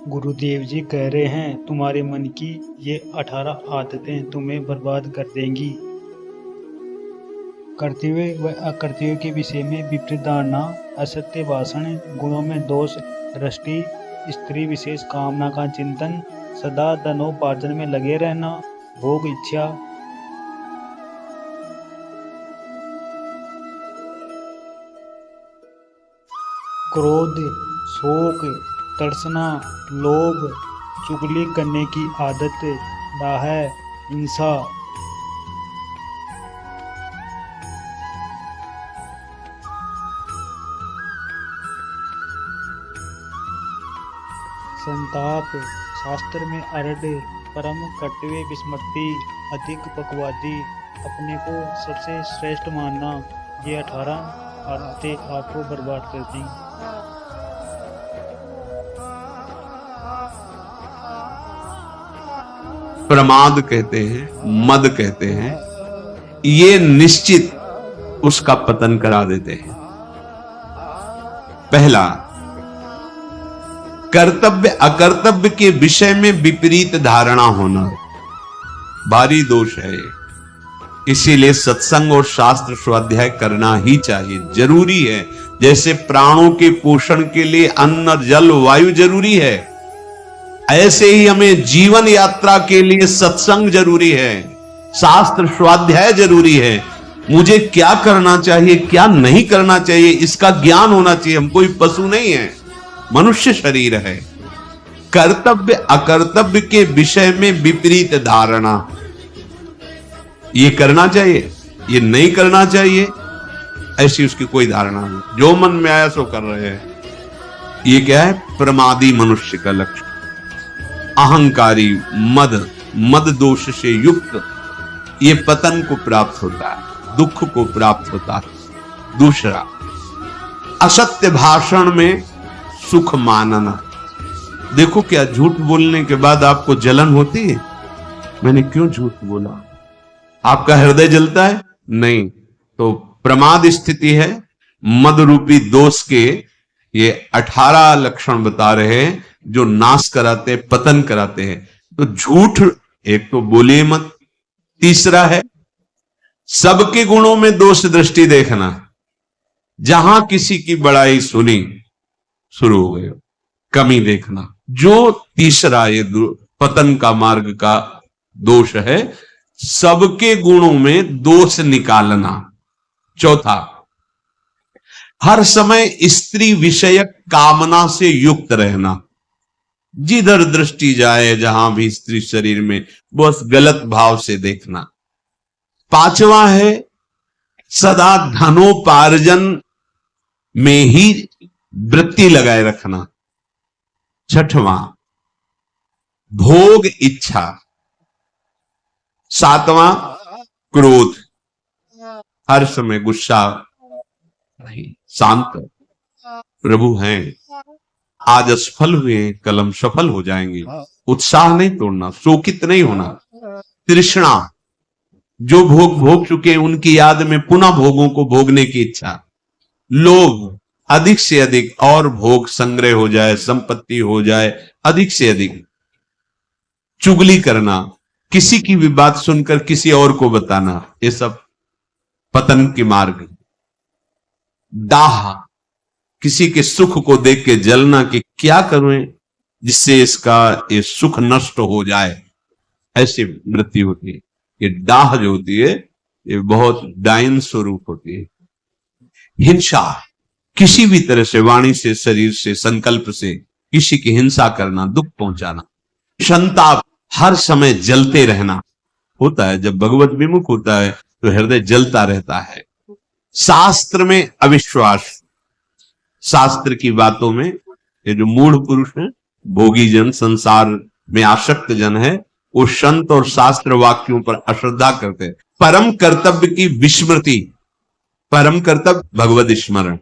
गुरुदेव जी कह रहे हैं तुम्हारे मन की ये 18 आदतें तुम्हें बर्बाद कर देंगी। कर्तव्य व अकर्तव्य के विषय में विपरीत धारणा, असत्य भाषण, गुणों में दोष दृष्टि, स्त्री विशेष कामना का चिंतन, सदा धनोपार्जन में लगे रहना, भोग इच्छा, क्रोध, शोक, तड़सना, लोभ, चुगली करने की आदत, डाह, हिंसा, संताप, शास्त्र में अरड, परम कर्तव्य विस्मृति, अधिक बकवादी, अपने को सबसे श्रेष्ठ मानना, ये 18 आदतें आपको बर्बाद कर दी। प्रमाद कहते हैं, मद कहते हैं, ये निश्चित उसका पतन करा देते हैं। पहला, कर्तव्य अकर्तव्य के विषय में विपरीत धारणा होना भारी दोष है। इसीलिए सत्संग और शास्त्र स्वाध्याय करना ही चाहिए, जरूरी है। जैसे प्राणों के पोषण के लिए अन्न जल वायु जरूरी है, ऐसे ही हमें जीवन यात्रा के लिए सत्संग जरूरी है, शास्त्र स्वाध्याय जरूरी है। मुझे क्या करना चाहिए क्या नहीं करना चाहिए इसका ज्ञान होना चाहिए। हम कोई पशु नहीं है, मनुष्य शरीर है। कर्तव्य अकर्तव्य के विषय में विपरीत धारणा, ये करना चाहिए ये नहीं करना चाहिए, ऐसी उसकी कोई धारणा नहीं, जो मन में आया सो कर रहे हैं। ये क्या है? प्रमादी मनुष्य का लक्षण। अहंकारी, मद दोष से युक्त, ये पतन को प्राप्त होता है, दुख को प्राप्त होता है। दूसरा, असत्य भाषण में सुख मानना। देखो, क्या झूठ बोलने के बाद आपको जलन होती है? मैंने क्यों झूठ बोला? आपका हृदय जलता है? नहीं। तो प्रमाद स्थिति है। मद रूपी दोष के ये 18 लक्षण बता रहे हैं जो नाश कराते हैं, पतन कराते हैं। तो झूठ एक तो बोलिए मत। तीसरा है सबके गुणों में दोष दृष्टि देखना। जहां किसी की बड़ाई सुनी शुरू हो गए कमी देखना। जो तीसरा ये पतन का मार्ग का दोष है, सबके गुणों में दोष निकालना। चौथा, हर समय स्त्री विषयक कामना से युक्त रहना। जिधर दृष्टि जाए, जहां भी स्त्री शरीर में, बस गलत भाव से देखना। पांचवा है सदा धनोपार्जन में ही वृत्ति लगाए रखना। छठवां, भोग इच्छा। सातवां, क्रोध, हर समय गुस्सा नहीं, शांत। प्रभु हैं, आज असफल हुए, कल हम सफल हो जाएंगे। उत्साह नहीं तोड़ना, शोकित नहीं होना। तृष्णा, जो भोग भोग चुके उनकी याद में पुनः भोगों को भोगने की इच्छा। लोभ, अधिक से अधिक और भोग संग्रह हो जाए, संपत्ति हो जाए अधिक से अधिक। चुगली करना, किसी की भी बात सुनकर किसी और को बताना, ये सब पतन के मार्ग। दाह, किसी के सुख को देख के जलना कि क्या करूं जिससे इसका ये सुख नष्ट हो जाए, ऐसी वृत्ति होती है। ये दाह जो होती है ये बहुत डायन स्वरूप होती है। हिंसा, किसी भी तरह से, वाणी से, शरीर से, संकल्प से किसी की हिंसा करना, दुख पहुंचाना। संताप, हर समय जलते रहना होता है। जब भगवत विमुख होता है तो हृदय जलता रहता है। शास्त्र में अविश्वास, शास्त्र की बातों में ये जो मूढ़ पुरुष है, भोगी जन, संसार में आसक्त जन है, वो संत और शास्त्र वाक्यों पर अश्रद्धा करते हैं। परम कर्तव्य की विस्मृति, परम कर्तव्य भगवत स्मरण,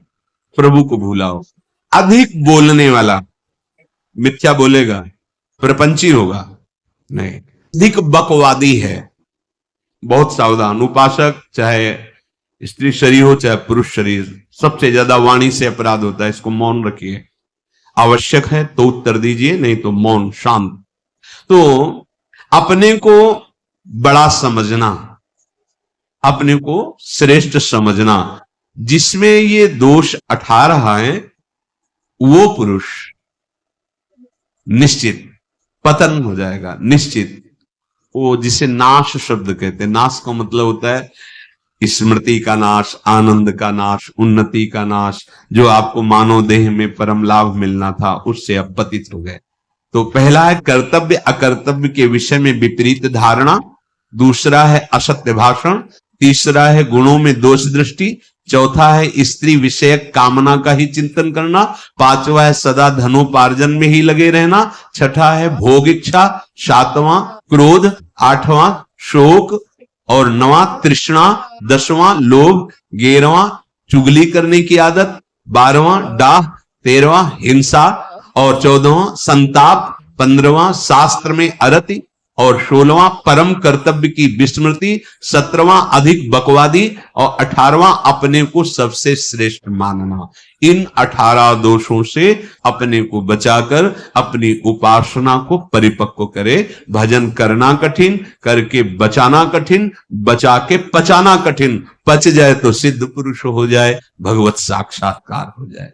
प्रभु को भूलाओ। अधिक बोलने वाला मिथ्या बोलेगा, प्रपंची होगा नहीं। अधिक बकवादी है, बहुत सावधान। उपासक, चाहे स्त्री शरीर हो चाहे पुरुष शरीर, सबसे ज्यादा वाणी से अपराध होता है, इसको मौन रखिए। आवश्यक है तो उत्तर दीजिए, नहीं तो मौन शांत। तो अपने को बड़ा समझना, अपने को श्रेष्ठ समझना, जिसमें ये दोष 18 है, वो पुरुष निश्चित पतन हो जाएगा, निश्चित। वो जिसे नाश शब्द कहते हैं, नाश का मतलब होता है स्मृति का नाश, आनंद का नाश, उन्नति का नाश, जो आपको मानव देह में परम लाभ मिलना था उससे अब पतित हो गए। तो पहला है कर्तव्य अकर्तव्य के विषय में विपरीत धारणा, दूसरा है असत्य भाषण, तीसरा है गुणों में दोष दृष्टि, चौथा है स्त्री विषयक कामना का ही चिंतन करना, पांचवा है सदा धनोपार्जन में ही लगे रहना, छठा है भोग इच्छा, सातवां क्रोध, आठवां शोक और नवां तृष्णा, दसवां लोभ, 11वां चुगली करने की आदत, 12वां डाह, 13वां हिंसा और 14वां संताप, 15वां शास्त्र में अरति और 16वां परम कर्तव्य की विस्मृति, 17वां अधिक बकवादी और 18वां अपने को सबसे श्रेष्ठ मानना। इन 18 दोषों से अपने को बचाकर अपनी उपासना को परिपक्व करे। भजन करना कठिन, करके बचाना कठिन, बचा के पचाना कठिन। पच जाए तो सिद्ध पुरुष हो जाए, भगवत साक्षात्कार हो जाए।